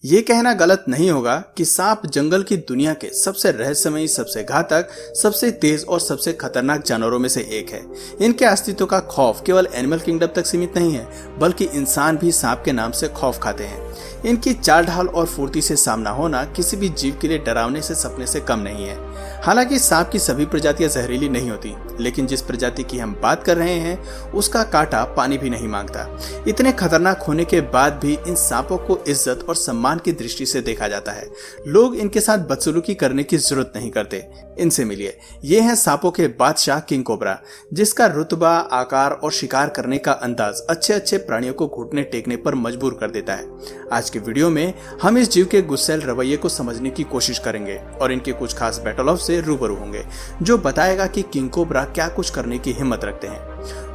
ये कहना गलत नहीं होगा कि सांप जंगल की दुनिया के सबसे रहस्यमयी, सबसे घातक, सबसे तेज और सबसे खतरनाक जानवरों में से एक है। इनके अस्तित्व का खौफ केवल एनिमल किंगडम तक सीमित नहीं है, बल्कि इंसान भी सांप के नाम से खौफ खाते हैं। इनकी चाल ढाल और फुर्ती से सामना होना किसी भी जीव के लिए डरावने से सपने से कम नहीं है। हालांकि सांप की सभी प्रजातियां जहरीली नहीं होती, लेकिन जिस प्रजाति की हम बात कर रहे हैं उसका कांटा पानी भी नहीं मांगता। इतने खतरनाक होने के बाद भी इन सांपों को इज्जत और सम्मान की दृष्टि से देखा जाता है। लोग इनके साथ बदसलूकी करने की जरूरत नहीं करते। इनसे मिलिए, ये है सांपों के बादशाह किंग कोबरा, जिसका रुतबा, आकार और शिकार करने का अंदाज अच्छे प्राणियों को घुटने टेकने पर मजबूर कर देता है। आज के वीडियो में हम इस जीव के गुस्सैल रवैये को समझने की कोशिश करेंगे और इनके कुछ खास बैटल ऑफ से रूबरू होंगे, जो बताएगा कि किंग कोबरा क्या कुछ करने की हिम्मत रखते हैं।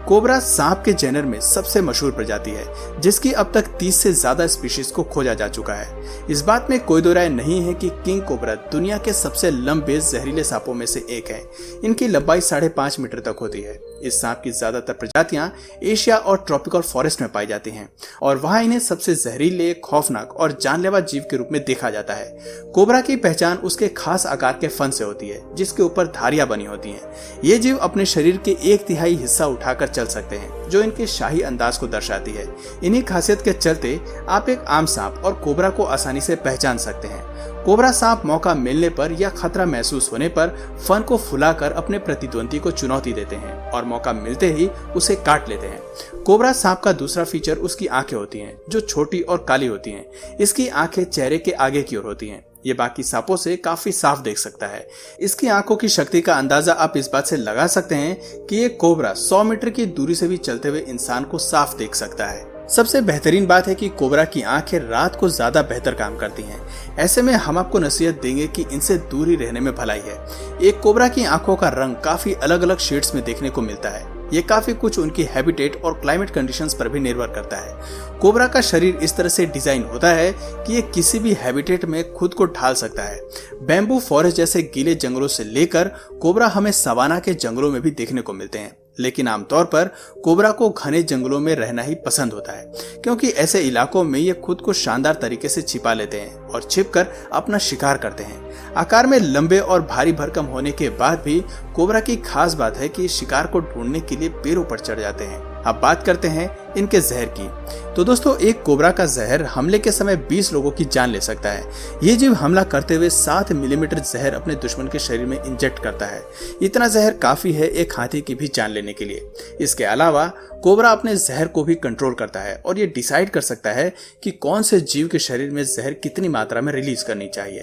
कोबरा सांप के जेनर में सबसे मशहूर प्रजाति है, जिसकी अब तक 30 से ज्यादा स्पीशीज को खोजा जा चुका है। इस बात में कोई दो राय नहीं है कि किंग कोबरा दुनिया के सबसे लंबे जहरीले सांपों में से एक है। इनकी लंबाई 5.5 मीटर तक होती है। इस सांप की ज्यादातर प्रजातियां एशिया और ट्रॉपिकल फॉरेस्ट में पाई जाती हैं और वहां इन्हें सबसे जहरीले, खौफनाक और जानलेवा जीव के रूप में देखा जाता है। कोबरा की पहचान उसके खास आकार के फन से होती है, जिसके ऊपर धारियां बनी होती हैं। ये जीव अपने शरीर के 1/3 हिस्सा उठाकर चल सकते हैं, जो इनके शाही अंदाज को दर्शाती है। इन्हीं खासियत के चलते आप एक आम सांप और कोबरा को आसानी से पहचान सकते हैं। कोबरा सांप मौका मिलने पर या खतरा महसूस होने पर फन को फुलाकर अपने प्रतिद्वंदी को चुनौती देते हैं और मौका मिलते ही उसे काट लेते हैं। कोबरा सांप का दूसरा फीचर उसकी आंखें होती हैं, जो छोटी और काली होती हैं। इसकी आंखें चेहरे के आगे की ओर होती हैं। ये बाकी सांपों से काफी साफ देख सकता है। इसकी आंखों की शक्ति का अंदाजा आप इस बात से लगा सकते हैं कि ये कोबरा 100 मीटर की दूरी से भी चलते हुए इंसान को साफ देख सकता है। सबसे बेहतरीन बात है कि कोबरा की आंखें रात को ज्यादा बेहतर काम करती हैं। ऐसे में हम आपको नसीहत देंगे कि इनसे दूरी रहने में भलाई है। एक कोबरा की आंखों का रंग काफी अलग अलग शेड्स में देखने को मिलता है। ये काफी कुछ उनकी हैबिटेट और क्लाइमेट कंडीशंस पर भी निर्भर करता है। कोबरा का शरीर इस तरह से डिजाइन होता है कि ये किसी भी हैबिटेट में खुद को ढाल सकता है। बैम्बू फॉरेस्ट जैसे गीले जंगलों से लेकर कोबरा हमें सवाना के जंगलों में भी देखने को मिलते हैं, लेकिन आमतौर पर कोबरा को घने जंगलों में रहना ही पसंद होता है, क्योंकि ऐसे इलाकों में ये खुद को शानदार तरीके से छिपा लेते हैं और छिपकर अपना शिकार करते हैं। आकार में लंबे और भारी भरकम होने के बाद भी कोबरा की खास बात है कि शिकार को ढूंढने के लिए पेड़ों पर चढ़ जाते हैं। अब बात करते हैं इनके जहर की। तो दोस्तों, एक कोबरा का जहर हमले के समय 20 लोगों की जान ले सकता है। ये जीव हमला करते हुए 7 मिलीमीटर जहर अपने दुश्मन के शरीर में इंजेक्ट करता है। इतना जहर काफी है एक हाथी की भी जान लेने के लिए। इसके अलावा कोबरा अपने जहर को भी कंट्रोल करता है और ये डिसाइड कर सकता है कि कौन से जीव के शरीर में जहर कितनी मात्रा में रिलीज करनी चाहिए।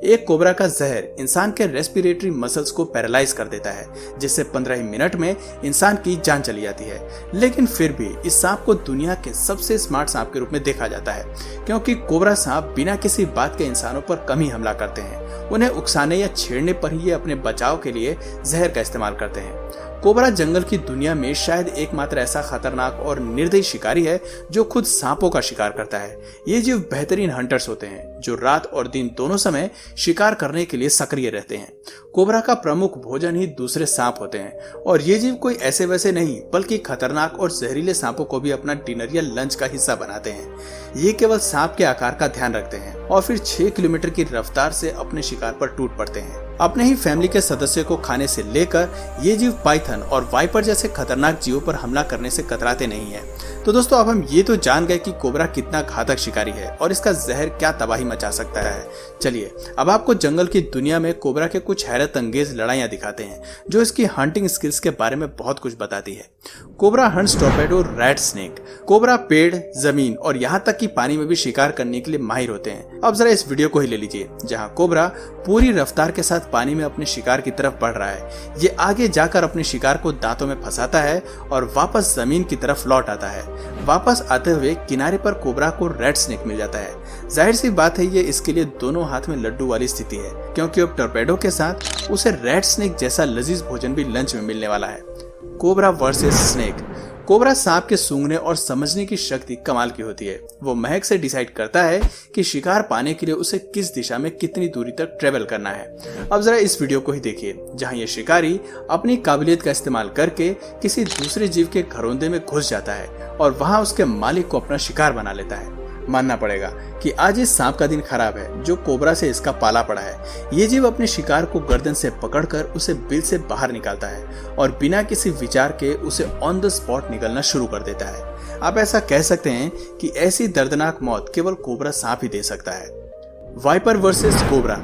एक कोबरा का जहर इंसान के रेस्पिरेटरी मसल्स को पैरालाइज कर देता है, जिससे 15 ही मिनट में इंसान की जान चली जाती है। लेकिन फिर भी इस सांप को दुनिया के सबसे स्मार्ट सांप के रूप में देखा जाता है, क्योंकि कोबरा सांप बिना किसी बात के इंसानों पर कम ही हमला करते हैं। उन्हें उकसाने या छेड़ने पर ही ये अपने बचाव के लिए जहर का इस्तेमाल करते हैं। कोबरा जंगल की दुनिया में शायद एकमात्र ऐसा खतरनाक और निर्दयी शिकारी है जो खुद सांपों का शिकार करता है। ये जीव बेहतरीन हंटर्स होते हैं, जो रात और दिन दोनों समय शिकार करने के लिए सक्रिय रहते हैं। कोबरा का प्रमुख भोजन ही दूसरे सांप होते हैं और ये जीव कोई ऐसे वैसे नहीं, बल्कि खतरनाक और जहरीले सांपों को भी अपना डिनर या लंच का हिस्सा बनाते हैं। ये केवल सांप के आकार का ध्यान रखते हैं और फिर 6 किलोमीटर की रफ्तार से अपने शिकार पर टूट पड़ते हैं। अपने ही फैमिली के सदस्य को खाने से लेकर ये जीव पाइथन और वाइपर जैसे खतरनाक जीवों पर हमला करने से कतराते नहीं है। तो दोस्तों, अब हम ये तो जान गए कि कोबरा कितना घातक शिकारी है और इसका जहर क्या तबाही मचा सकता है। चलिए अब आपको जंगल की दुनिया में कोबरा के कुछ हैरत अंगेज लड़ाइयां दिखाते हैं, जो इसकी हंटिंग स्किल्स के बारे में बहुत कुछ बताती है। Cobra hunts torpedo rat snake. Cobra पेड़, जमीन और यहाँ तक कि पानी में भी शिकार करने के लिए माहिर होते हैं। अब जरा इस वीडियो को ही ले लीजिए, जहाँ कोबरा पूरी रफ्तार के साथ पानी में अपने शिकार की तरफ बढ़ रहा है। ये आगे जाकर अपने शिकार को दांतों में फंसाता है और वापस जमीन की तरफ लौट आता है। वापस आते हुए किनारे पर कोबरा को रेड स्नेक मिल जाता है। जाहिर सी बात है, ये इसके लिए दोनों हाथ में लड्डू वाली स्थिति है, क्योंकि अब टॉर्पेडो के साथ उसे रेड स्नेक जैसा लजीज भोजन भी लंच में मिलने वाला है। Cobra versus snake. कोबरा सांप के सूंघने और समझने की शक्ति कमाल की होती है। वो महक से डिसाइड करता है कि शिकार पाने के लिए उसे किस दिशा में कितनी दूरी तक ट्रेवल करना है। अब जरा इस वीडियो को ही देखिए, जहां ये शिकारी अपनी काबिलियत का इस्तेमाल करके किसी दूसरे जीव के घरौंदे में घुस जाता है और वहां उसके मालिक को अपना शिकार बना लेता है। मानना पड़ेगा कि आज इस सांप का दिन खराब है जो कोबरा से इसका पाला पड़ा है। ये जीव अपने शिकार को गर्दन से पकड़कर उसे बिल से बाहर निकालता है और बिना किसी विचार के उसे ऑन द स्पॉट निगलना शुरू कर देता है। आप ऐसा कह सकते हैं कि ऐसी दर्दनाक मौत केवल कोबरा सांप ही दे सकता है। Viper versus cobra.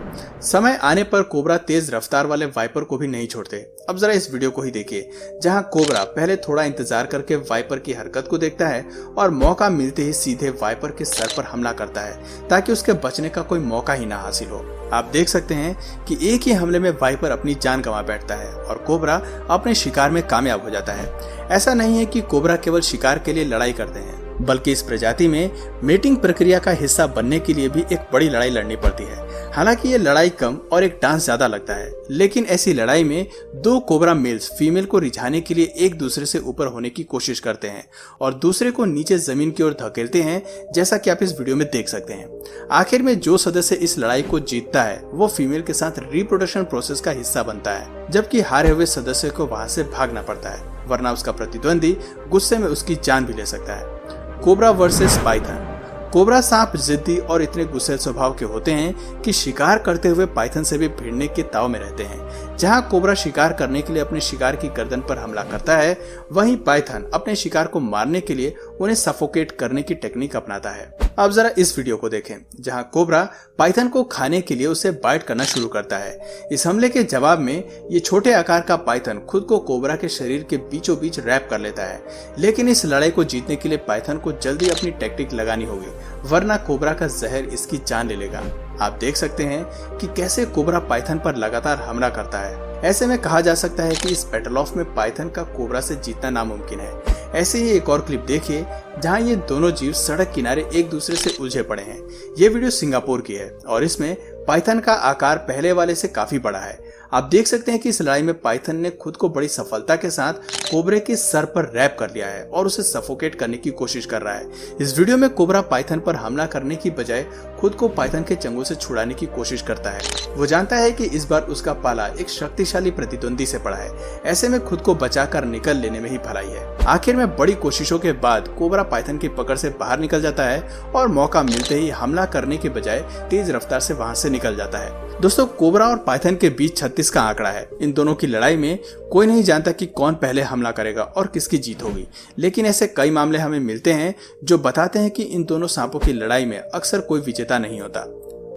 समय आने पर कोबरा तेज रफ्तार वाले वाइपर को भी नहीं छोड़ते। अब जरा इस वीडियो को ही देखिए, जहां कोबरा पहले थोड़ा इंतजार करके वाइपर की हरकत को देखता है और मौका मिलते ही सीधे वाइपर के सर पर हमला करता है ताकि उसके बचने का कोई मौका ही ना हासिल हो। आप देख सकते हैं कि एक ही हमले में वाइपर अपनी जान गंवा बैठता है और कोबरा अपने शिकार में कामयाब हो जाता है। ऐसा नहीं है कि कोबरा केवल शिकार के लिए लड़ाई करते हैं, बल्कि इस प्रजाति में मेटिंग प्रक्रिया का हिस्सा बनने के लिए भी एक बड़ी लड़ाई लड़नी पड़ती है। हालांकि ये लड़ाई कम और एक डांस ज्यादा लगता है, लेकिन ऐसी लड़ाई में दो कोबरा मेल्स फीमेल को रिझाने के लिए एक दूसरे से ऊपर होने की कोशिश करते हैं और दूसरे को नीचे जमीन की ओर धकेलते हैं, जैसा कि आप इस वीडियो में देख सकते हैं। आखिर में जो सदस्य इस लड़ाई को जीतता है वो फीमेल के साथ रिप्रोडक्शन प्रोसेस का हिस्सा बनता है, जबकि हारे हुए सदस्य को वहां से भागना पड़ता है, वरना उसका प्रतिद्वंदी गुस्से में उसकी जान भी ले सकता है। Cobra versus Python. कोबरा सांप जिद्दी और इतने गुस्सैल स्वभाव के होते हैं कि शिकार करते हुए पाइथन से भी भिड़ने के ताव में रहते हैं। जहां कोबरा शिकार करने के लिए अपने शिकार की गर्दन पर हमला करता है, वहीं पाइथन अपने शिकार को मारने के लिए उन्हें सफोकेट करने की टेक्निक अपनाता है। अब जरा इस वीडियो को देखें, जहां कोबरा पाइथन को खाने के लिए उसे बाइट करना शुरू करता है। इस हमले के जवाब में ये छोटे आकार का पाइथन खुद को कोबरा के शरीर के बीचों बीच रैप कर लेता है, लेकिन इस लड़ाई को जीतने के लिए पाइथन को जल्दी अपनी टेक्निक लगानी होगी, वरना कोबरा का जहर इसकी जान ले लेगा। आप देख सकते हैं कि कैसे कोबरा पाइथन पर लगातार हमला करता है। ऐसे में कहा जा सकता है कि इस बैटल ऑफ में पाइथन का कोबरा से जीतना नामुमकिन है। ऐसे ही एक और क्लिप देखिए जहां ये दोनों जीव सड़क किनारे एक दूसरे से उलझे पड़े हैं। ये वीडियो सिंगापुर की है और इसमें पाइथन का आकार पहले वाले से काफी बड़ा है। आप देख सकते हैं कि इस लड़ाई में पाइथन ने खुद को बड़ी सफलता के साथ कोबरे के सर पर रैप कर लिया है और उसे सफोकेट करने की कोशिश कर रहा है। इस वीडियो में कोबरा पाइथन पर हमला करने की बजाय खुद को पाइथन के चंगुल से छुड़ाने की कोशिश करता है। वो जानता है कि इस बार उसका पाला एक शक्तिशाली प्रतिद्वंदी से पड़ा है, ऐसे में खुद को बचाकर निकल लेने में ही भलाई है। आखिर में बड़ी कोशिशों के बाद कोबरा पाइथन की पकड़ से बाहर निकल जाता है और मौका मिलते ही हमला करने के बजाय तेज रफ्तार से वहां से निकल जाता है। दोस्तों, कोबरा और पाइथन के बीच 36 का आंकड़ा है। इन दोनों की लड़ाई में कोई नहीं जानता कि कौन पहले हमला करेगा और किसकी जीत होगी, लेकिन ऐसे कई मामले हमें मिलते हैं जो बताते हैं कि इन दोनों सांपों की लड़ाई में अक्सर कोई विजेता नहीं होता।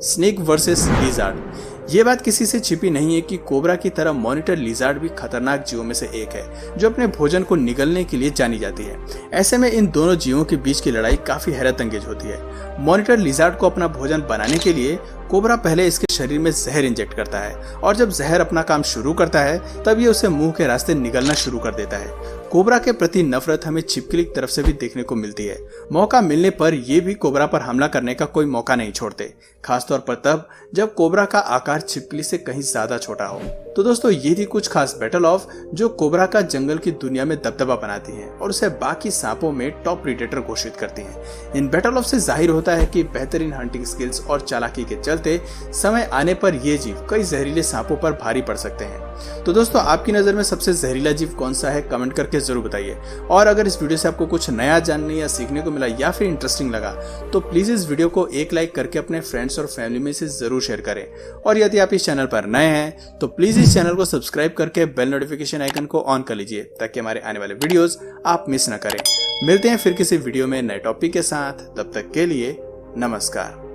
Snake versus lizard. ये बात किसी से छिपी नहीं है कि कोबरा की तरह मॉनिटर लिजार्ड भी खतरनाक जीवों में से एक है जो अपने भोजन को निगलने के लिए जानी जाती है। ऐसे में इन दोनों जीवों के बीच की लड़ाई काफी हैरत अंगेज होती है। मॉनिटर लिजार्ड को अपना भोजन बनाने के लिए कोबरा पहले इसके शरीर में जहर इंजेक्ट करता है और जब जहर अपना काम शुरू करता है तब ये उसे मुंह के रास्ते निगलना शुरू कर देता है। कोबरा के प्रति नफरत हमें छिपकली की तरफ से भी देखने को मिलती है। मौका मिलने पर ये भी कोबरा पर हमला करने का कोई मौका नहीं छोड़ते, खासतौर पर तब जब कोबरा का आकार छिपकली से कहीं ज्यादा छोटा हो। तो दोस्तों, ये थी कुछ खास बैटल ऑफ जो कोबरा का जंगल की दुनिया में दबदबा बनाती हैं और उसे बाकी सांपों में टॉप प्रीडेटर घोषित करती हैं। इन बैटल ऑफ से जाहिर होता है कि बेहतरीन हंटिंग स्किल्स और चालाकी के चलते समय आने पर ये जीव कई जहरीले सांपों पर भारी पड़ सकते हैं। तो दोस्तों, आपकी नजर में सबसे जहरीला जीव कौन सा है, कमेंट करके जरूर बताइए। और अगर इस वीडियो से आपको कुछ नया जानने या सीखने को मिला या फिर इंटरेस्टिंग लगा तो प्लीज इस वीडियो को एक लाइक करके अपने फ्रेंड्स और फैमिली में से जरूर शेयर करें। और यदि आप इस चैनल पर नए हैं तो प्लीज इस चैनल को सब्सक्राइब करके बेल नोटिफिकेशन आइकन को ऑन कर लीजिए ताकि हमारे आने वाले वीडियोस आप मिस न करें। मिलते हैं फिर किसी वीडियो में नए टॉपिक के साथ, तब तक के लिए नमस्कार।